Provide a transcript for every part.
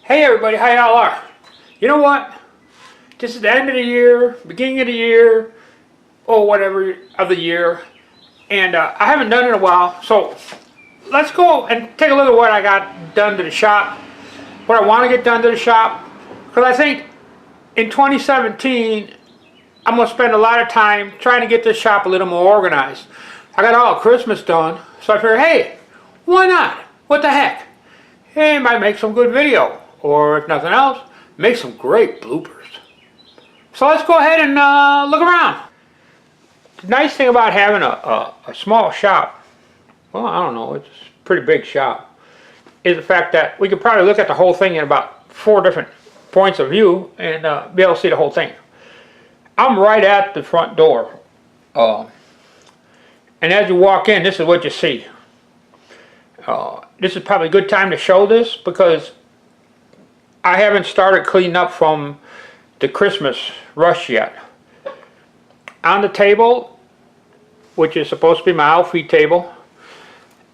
Hey everybody, how y'all are? You know what? This is the end of the year, beginning of the year, or whatever of the year, and I haven't done it in a while, so let's go and take a look at what I got done to the shop, what I want to get done to the shop, because I think in 2017, I'm going to spend a lot of time trying to get this shop a little more organized. I got all Christmas done, so I figured, hey, why not? What the heck? Hey, might make some good video. Or if nothing else, make some great bloopers. So let's go ahead and look around. The nice thing about having a small shop, well, I don't know, it's a pretty big shop, is the fact that we could probably look at the whole thing in about 4 different points of view and be able to see the whole thing. I'm right at the front door. And as you walk in, this is what you see. This is probably a good time to show this because I haven't started cleaning up from the Christmas rush yet. On the table, which is supposed to be my outfeed table,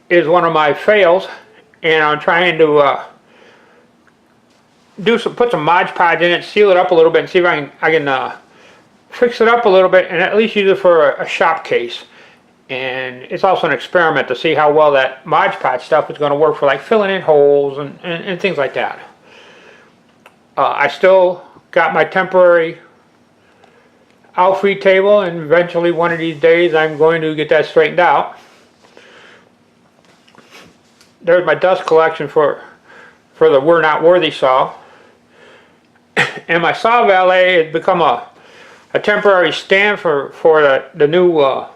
is one of my fails, and I'm trying to put some Mod Podge in it, seal it up a little bit, and see if I can fix it up a little bit, and at least use it for a shop case. And it's also an experiment to see how well that Mod Podge stuff is going to work for like filling in holes and things like that. I still got my temporary outfeed table, and eventually one of these days I'm going to get that straightened out. There's my dust collection for the We're Not Worthy saw. And my saw valet has become a temporary stand for the new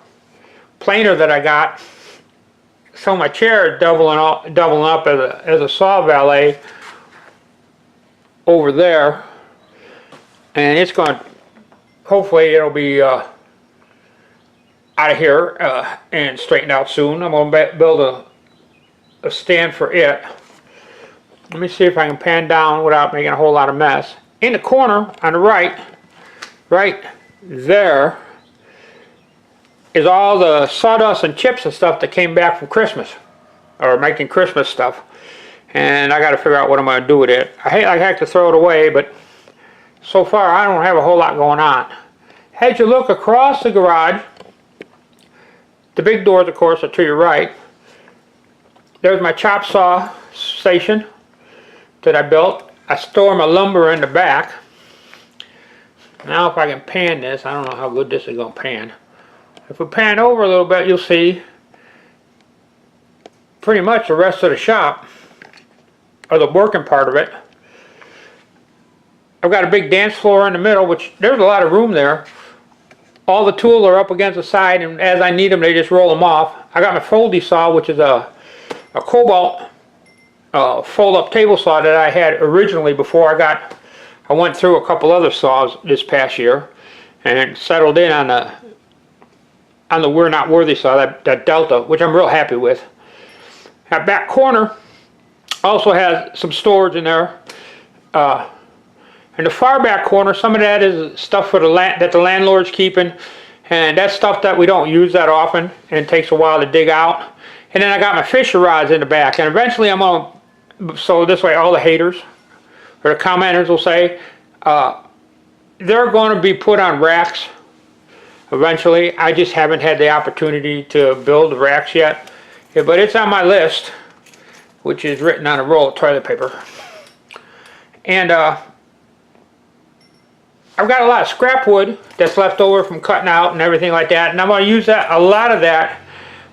planer that I got. So my chair is doubling up as a saw valet over there, and it's going to, hopefully it'll be out of here and straightened out soon. I'm going to build a stand for it. Let me see if I can pan down without making a whole lot of mess. In the corner on the right there, is all the sawdust and chips and stuff that came back from Christmas, or making Christmas stuff. And I got to figure out what I'm going to do with it. I have to throw it away, but so far I don't have a whole lot going on. As you look across the garage, the big doors, of course, are to your right. There's my chop saw station that I built. I store my lumber in the back. Now if I can pan this, I don't know how good this is going to pan. If we pan over a little bit, you'll see pretty much the rest of the shop, or the working part of it. I've got a big dance floor in the middle, which there's a lot of room there. All the tools are up against the side, and as I need them, they just roll them off. I got my foldy saw, which is a Cobalt fold-up table saw that I had originally before I went through a couple other saws this past year and settled in on the We're Not Worthy saw, that Delta, which I'm real happy with. That back corner also has some storage in there. In the far back corner, some of that is stuff that the landlord's keeping, and that's stuff that we don't use that often, and it takes a while to dig out. And then I got my fisher rods in the back, and eventually I'm going to, so this way all the haters, or the commenters will say, they're going to be put on racks eventually. I just haven't had the opportunity to build the racks yet, but it's on my list, which is written on a roll of toilet paper. And I've got a lot of scrap wood that's left over from cutting out and everything like that, and I'm going to use a lot of that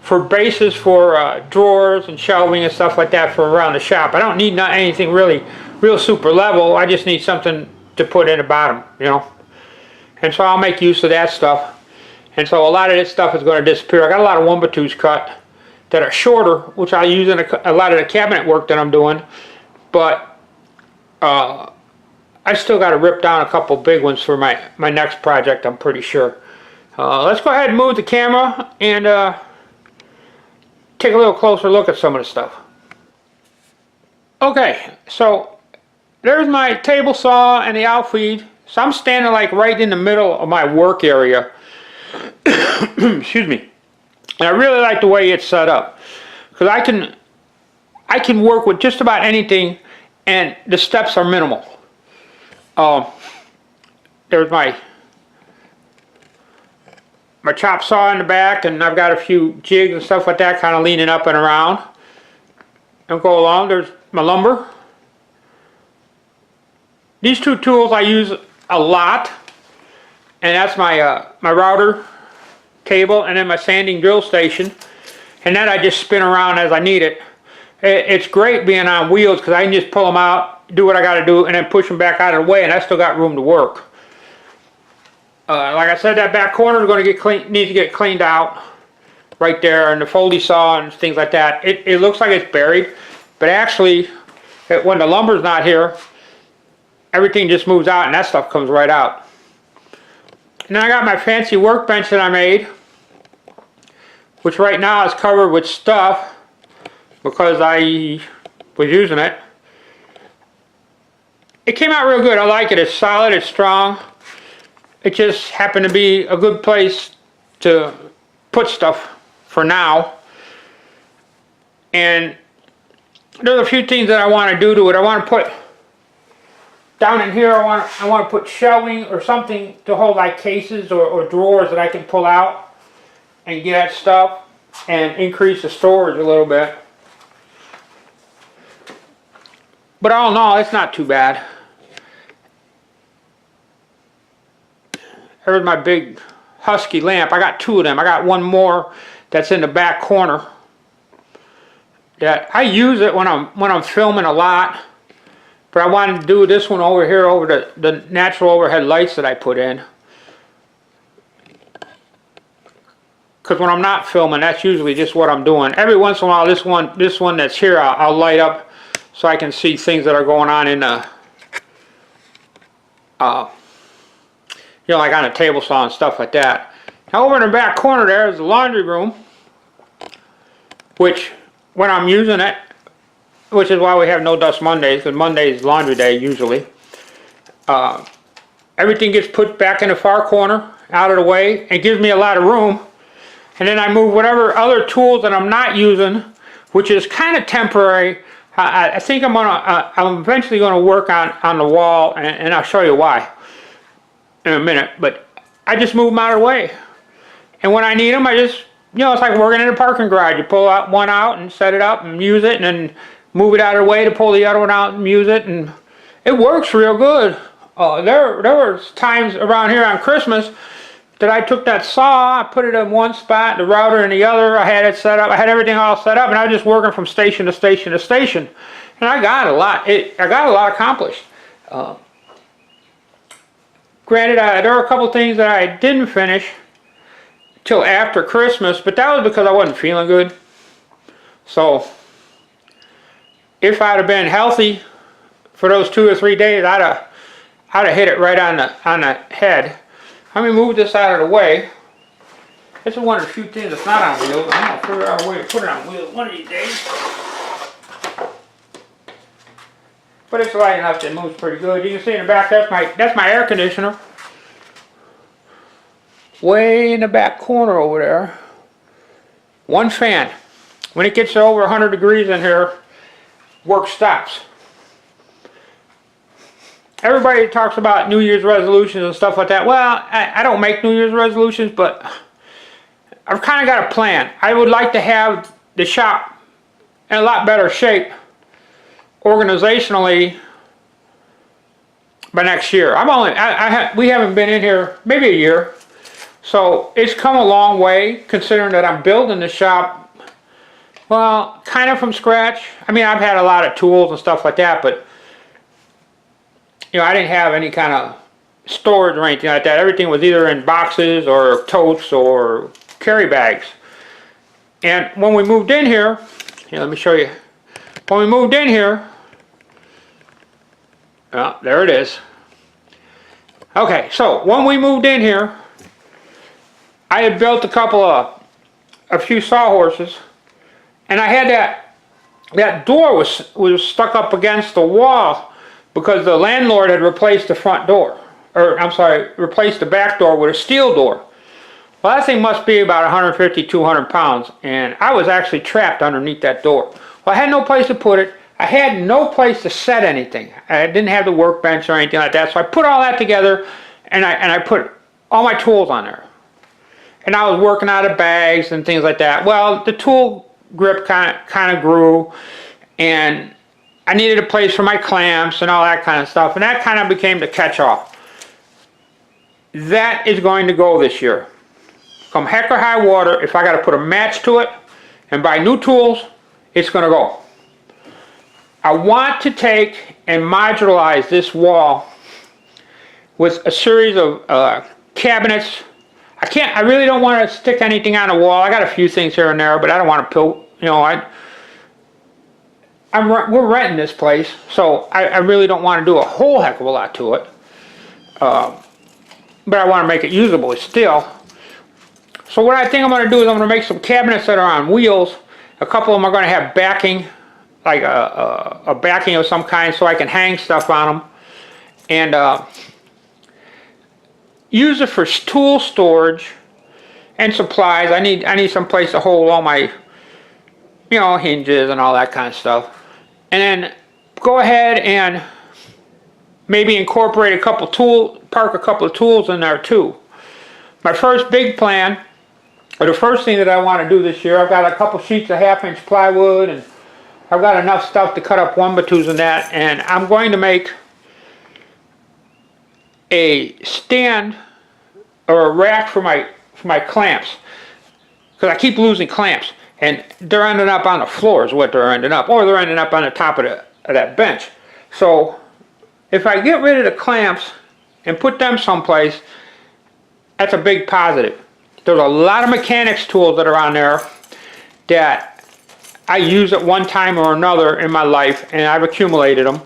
for bases for drawers and shelving and stuff like that for around the shop. I don't need anything real super level. I just need something to put in the bottom, you know. And so I'll make use of that stuff. And so a lot of this stuff is going to disappear. I got a lot of 1x2s cut that are shorter, which I'll use in a lot of the cabinet work that I'm doing, but I still got to rip down a couple big ones for my next project, I'm pretty sure. Let's go ahead and move the camera and take a little closer look at some of the stuff. Okay, so there's my table saw and the outfeed. So I'm standing like right in the middle of my work area. Excuse me. And I really like the way it's set up, because I can work with just about anything and the steps are minimal. There's my chop saw in the back, and I've got a few jigs and stuff like that kind of leaning up and around. And go along, there's my lumber. These two tools I use a lot, and that's my my router table and then my sanding drill station, and then I just spin around as I need it. It's great being on wheels because I can just pull them out, do what I got to do, and then push them back out of the way, and I still got room to work. Like I said, that back corner is going to get needs to get cleaned out right there, and the foldy saw and things like that. It looks like it's buried, but actually, when the lumber's not here, everything just moves out and that stuff comes right out. And then I got my fancy workbench that I made, which right now is covered with stuff because I was using it. It came out real good. I like it. It's solid, it's strong. It just happened to be a good place to put stuff for now. And there's a few things that I want to do to it. I want to put down in here, I want to put shelving or something to hold like cases or drawers that I can pull out and get at stuff and increase the storage a little bit. But all in all, it's not too bad. There's my big Husky lamp. I got two of them. I got one more that's in the back corner. That I use it when I'm filming a lot. But I wanted to do this one over here over the natural overhead lights that I put in. Because when I'm not filming, that's usually just what I'm doing. Every once in a while, this one that's here, I'll light up so I can see things that are going on in the, you know, like on a table saw and stuff like that. Now over in the back corner there is the laundry room, which when I'm using it, which is why we have no dust Mondays, because Monday is laundry day usually. Everything gets put back in the far corner, out of the way, and gives me a lot of room. And then I move whatever other tools that I'm not using, which is kind of temporary. I think I'm eventually gonna work on the wall, and I'll show you why in a minute. But I just move them out of the way, and when I need them, I just, you know, it's like working in a parking garage. You pull out one out and set it up and use it, and then move it out of the way to pull the other one out and use it, and it works real good. There were times around here on Christmas that I took that saw, I put it in one spot, the router in the other, I had it set up, I had everything all set up, and I was just working from station to station to station. And I got a lot, I got a lot accomplished. Granted, there are a couple things that I didn't finish till after Christmas, but that was because I wasn't feeling good. So, if I'd have been healthy for those 2 or 3 days, I'd have hit it right on the head. Let me move this out of the way. This is one of the few things that's not on wheels. I'm going to figure out a way to put it on wheels one of these days. But it's light enough that it moves pretty good. You can see in the back, that's my air conditioner. Way in the back corner over there. One fan. When it gets to over 100 degrees in here, work stops. Everybody talks about New Year's resolutions and stuff like that. Well, I don't make New Year's resolutions, but I've kind of got a plan. I would like to have the shop in a lot better shape organizationally by next year. We haven't been in here maybe a year, so it's come a long way considering that I'm building the shop, well, kind of from scratch. I mean, I've had a lot of tools and stuff like that, but you know, I didn't have any kind of storage or anything like that. Everything was either in boxes or totes or carry bags. And when we moved in here, let me show you. When we moved in here, oh, there it is. Okay, so when we moved in here, I had built a few sawhorses, and I had that door was stuck up against the wall because the landlord had replaced the front door, or I'm sorry, replaced the back door with a steel door. Well, that thing must be about 150, 200 pounds, and I was actually trapped underneath that door. Well, I had no place to put it. I had no place to set anything. I didn't have the workbench or anything like that, so I put all that together, and I put all my tools on there. And I was working out of bags and things like that. Well, the tool grip kind of grew, and I needed a place for my clamps and all that kind of stuff, and that kind of became the catch-all. That is going to go this year. Come heck or high water, if I got to put a match to it and buy new tools, it's going to go. I want to take and modularize this wall with a series of cabinets. I really don't want to stick anything on the wall. I got a few things here and there, but I don't want to we're renting this place, so I really don't want to do a whole heck of a lot to it. But I want to make it usable still. So what I think I'm going to do is I'm going to make some cabinets that are on wheels. A couple of them are going to have backing, like a backing of some kind, so I can hang stuff on them. And use it for tool storage and supplies. I need some place to hold all my, hinges and all that kind of stuff. And then go ahead and maybe incorporate park a couple of tools in there too. My first big plan, or the first thing that I want to do this year, I've got a couple sheets of 1/2-inch plywood, and I've got enough stuff to cut up 1x2s and that, and I'm going to make a stand or a rack for my clamps, because I keep losing clamps, and they're ending up on the floor is what they're ending up, or they're ending up on the top of that bench. So if I get rid of the clamps and put them someplace, that's a big positive. There's a lot of mechanics tools that are on there that I use at one time or another in my life, and I've accumulated them.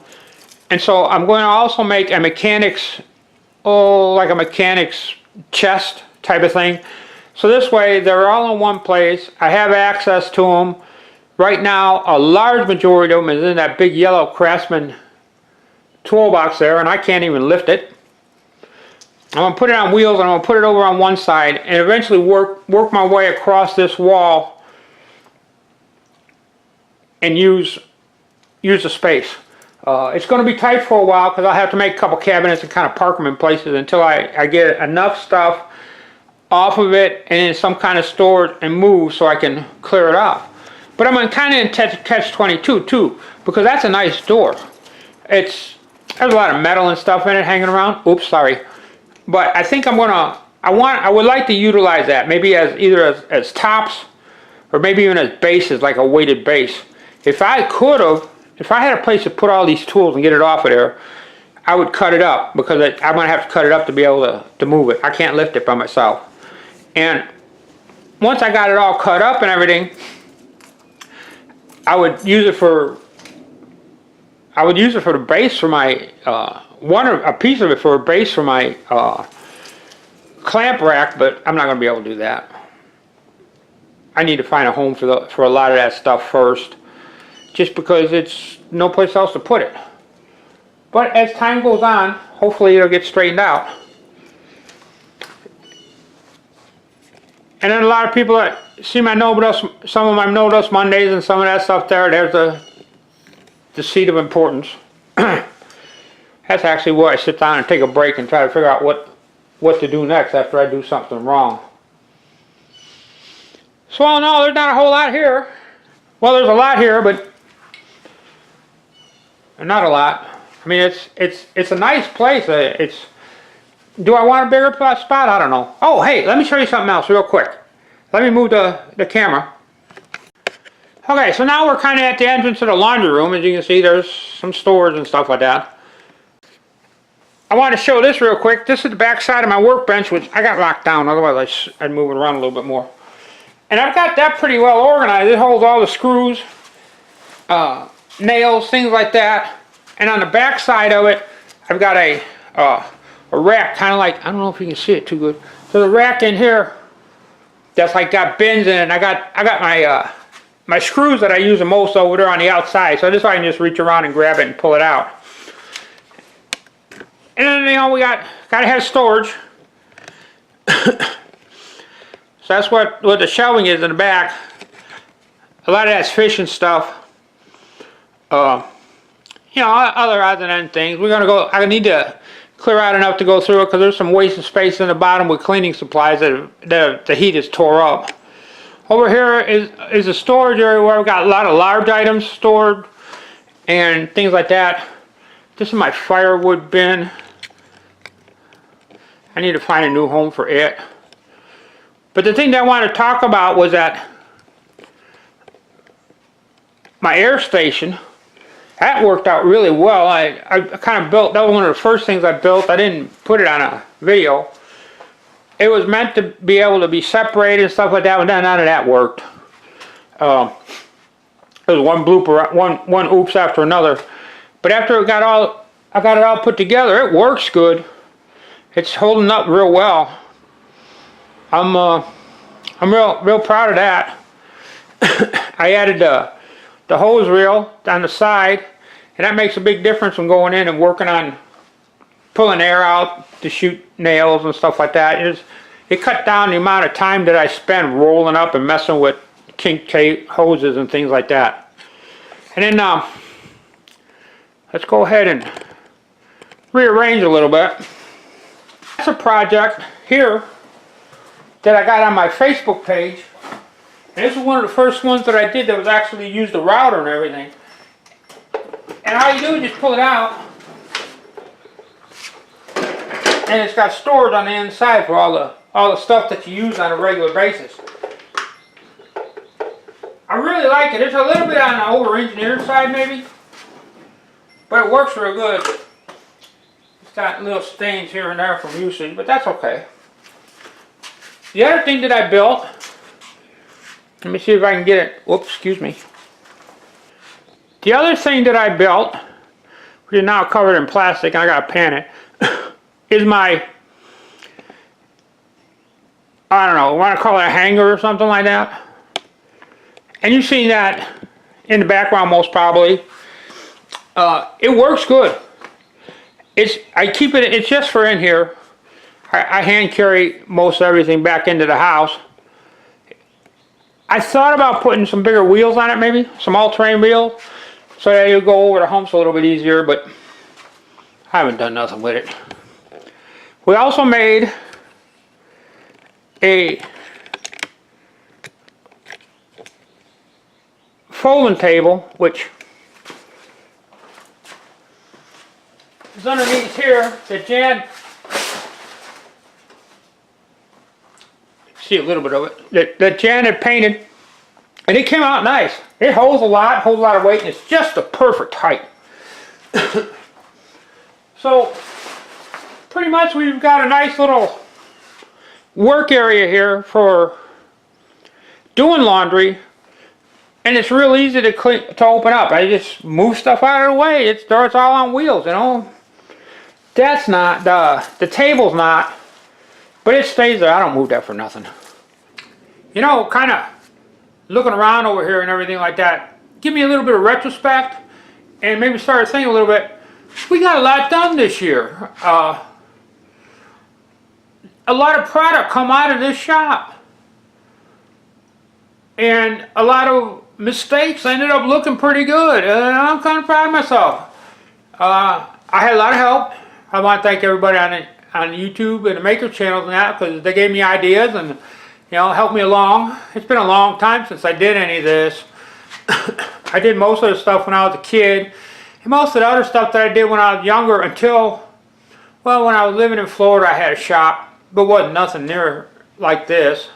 And so I'm going to also make a mechanics, like a mechanics chest type of thing. So this way they're all in one place. I have access to them. Right now a large majority of them is in that big yellow Craftsman toolbox there, and I can't even lift it. I'm going to put it on wheels, and I'm going to put it over on one side and eventually work my way across this wall and use the space. It's going to be tight for a while because I'll have to make a couple cabinets and kind of park them in places until I get enough stuff off of it and in some kind of storage and move so I can clear it off. But I'm kind of in catch-22 too, because that's a nice door. There's a lot of metal and stuff in it hanging around. Oops, sorry. But I think I would like to utilize that, maybe as tops, or maybe even as bases, like a weighted base. If I had a place to put all these tools and get it off of there, I would cut it up, because I'm going to have to cut it up to be able to move it. I can't lift it by myself. And once I got it all cut up and everything, I would use it for the base for my a piece of it for a base for my clamp rack, but I'm not going to be able to do that. I need to find a home for a lot of that stuff first, just because it's no place else to put it. But as time goes on, hopefully it'll get straightened out. And then a lot of people that see my some of my No Dust Mondays and some of that stuff there's the seat of importance. That's actually where I sit down and take a break and try to figure out what to do next after I do something wrong. So all in all, there's not a whole lot here. Well, there's a lot here, but not a lot. I mean, it's a nice place. Do I want a bigger spot? I don't know. Oh, hey, let me show you something else real quick. Let me move the camera. Okay, so now we're kind of at the entrance of the laundry room. As you can see, there's some storage and stuff like that. I want to show this real quick. This is the back side of my workbench, which I got locked down. Otherwise, I'd move it around a little bit more. And I've got that pretty well organized. It holds all the screws, nails, things like that. And on the back side of it, I've got a rack, kind of like, I don't know if you can see it too good. So the rack in here, that's like got bins in it. And I got my screws that I use the most over there on the outside. So this way I can just reach around and grab it and pull it out. And then we gotta have storage. So that's what the shelving is in the back. A lot of that's fishing stuff. You know, other odds and end things. We're gonna go. I need to clear out enough to go through it because there's some wasted space in the bottom with cleaning supplies that the heat has tore up. Over here is a storage area where I've got a lot of large items stored and things like that. This is my firewood bin. I need to find a new home for it. But the thing that I want to talk about was that my air station, that worked out really well. I kind of built, that was one of the first things I built. I didn't put it on a video. It was meant to be able to be separated and stuff like that, but none of that worked. There was one blooper, one oops after another. But after I got it all put together, it works good. It's holding up real well. I'm real proud of that. I added the hose reel on the side, and that makes a big difference when going in and working on pulling air out to shoot nails and stuff like that. It cut down the amount of time that I spend rolling up and messing with kink tape hoses and things like that. And then let's go ahead and rearrange a little bit. That's a project here that I got on my Facebook page. And this is one of the first ones that I did that was actually used a router and everything. And all you do is just pull it out, and it's got storage on the inside for all the stuff that you use on a regular basis. I really like it. It's a little bit on the over-engineered side maybe, but it works real good. It's got little stains here and there from usage, but that's okay. The other thing that I built, let me see if I can get it. Whoops, excuse me. The other thing that I built, which is now covered in plastic, and I gotta pan it, is my, I don't know, I want to call it a hanger or something like that. And you've seen that in the background most probably. It works good. I keep it, it's just for in here. I hand carry most everything back into the house. I thought about putting some bigger wheels on it maybe, some all-terrain wheels, so that you'll go over the humps a little bit easier, but I haven't done nothing with it. We also made a folding table, which is underneath here, that Jan, see a little bit of it, that Jan had painted, and it came out nice. It holds a lot of weight, and it's just the perfect height. So pretty much we've got a nice little work area here for doing laundry, and it's real easy to open up. I just move stuff out of the way. It's all on wheels, you know. That's not the table's not, but it stays there. I don't move that for nothing. You know, kind of looking around over here and everything like that, give me a little bit of retrospect and maybe start thinking a little bit. We got a lot done this year. A lot of product come out of this shop, and a lot of mistakes ended up looking pretty good, and I'm kind of proud of myself. I had a lot of help. I want to thank everybody on YouTube and the Maker channels and that, because they gave me ideas and, you know, helped me along. It's been a long time since I did any of this. I did most of the stuff when I was a kid, and most of the other stuff that I did when I was younger until, well, when I was living in Florida, I had a shop, but wasn't nothing near like this.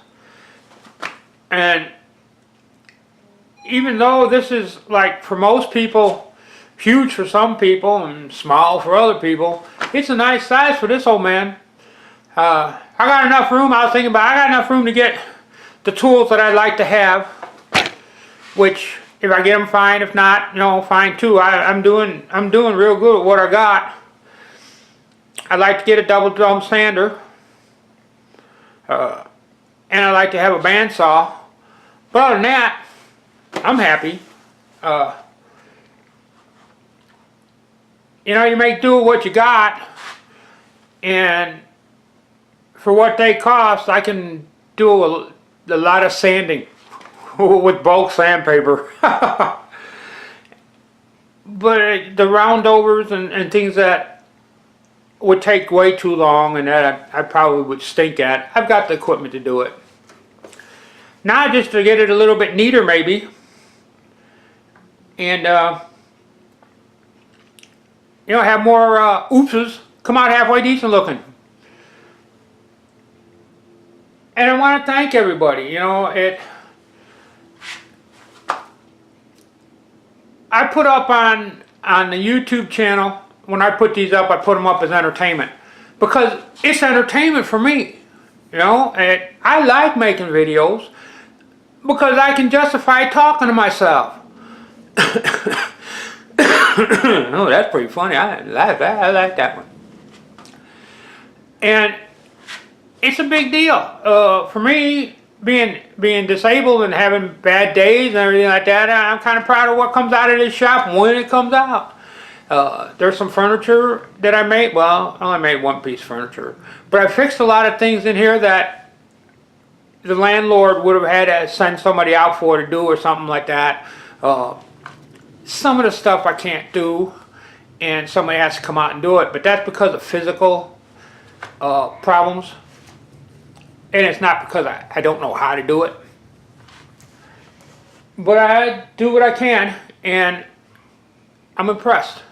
And even though this is, like, for most people, huge for some people and small for other people, it's a nice size for this old man. I got enough room. I was thinking about, I got enough room to get the tools that I'd like to have, which if I get them, fine. If not, you know, fine too. I'm doing real good with what I got. I'd like to get a double drum sander, and I'd like to have a bandsaw. But other than that, I'm happy. You know, you make do with what you got, and for what they cost, I can do a lot of sanding with bulk sandpaper. but the roundovers and things that would take way too long and that I probably would stink at, I've got the equipment to do it. Now just to get it a little bit neater maybe, and you know, have more oopses come out halfway decent looking. And I want to thank everybody, you know, I put up on the YouTube channel, when I put these up, I put them up as entertainment. Because it's entertainment for me, you know, and I like making videos because I can justify talking to myself. Oh, that's pretty funny. I like that one. And it's a big deal. For me, being disabled and having bad days and everything like that, I'm kind of proud of what comes out of this shop when it comes out. There's some furniture that I made. Well, I only made one piece of furniture. But I fixed a lot of things in here that the landlord would have had to send somebody out for to do or something like that. Some of the stuff I can't do, and somebody has to come out and do it, but that's because of physical problems, and it's not because I don't know how to do it. But I do what I can, and I'm impressed.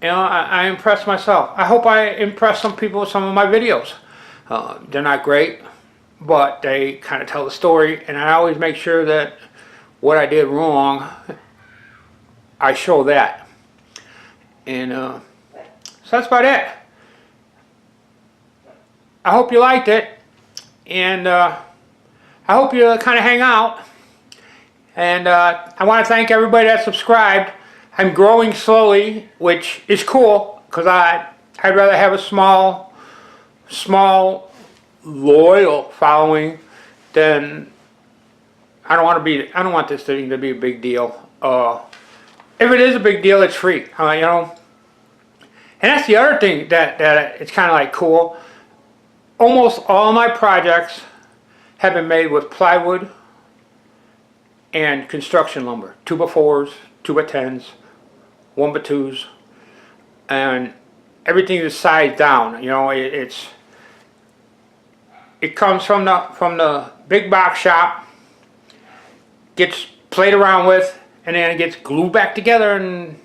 You know, I impress myself. I hope I impress some people with some of my videos. They're not great, but they kind of tell the story, and I always make sure that what I did wrong, I show that. And so that's about it. I hope you liked it, and I hope you kind of hang out. And I want to thank everybody that subscribed. I'm growing slowly, which is cool, because I'd rather have a small, loyal following than I don't want this thing to be a big deal. If it is a big deal, it's free, you know. And that's the other thing that it's kind of like cool. Almost all my projects have been made with plywood and construction lumber, 2x4s, 2x10s, 1x2s, and everything is sized down. You know, it comes from the big box shop, gets played around with, and then it gets glued back together, and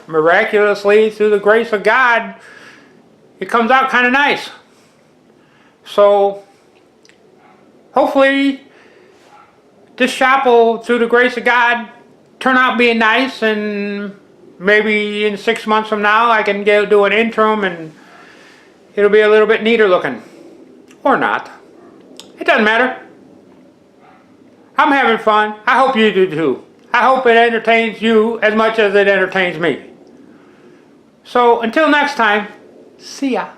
miraculously, through the grace of God, it comes out kind of nice. So hopefully this shop will, through the grace of God, turn out being nice, and maybe in 6 months from now I can do an interim and it'll be a little bit neater looking. Or not. It doesn't matter. I'm having fun. I hope you do too. I hope it entertains you as much as it entertains me. So until next time, see ya.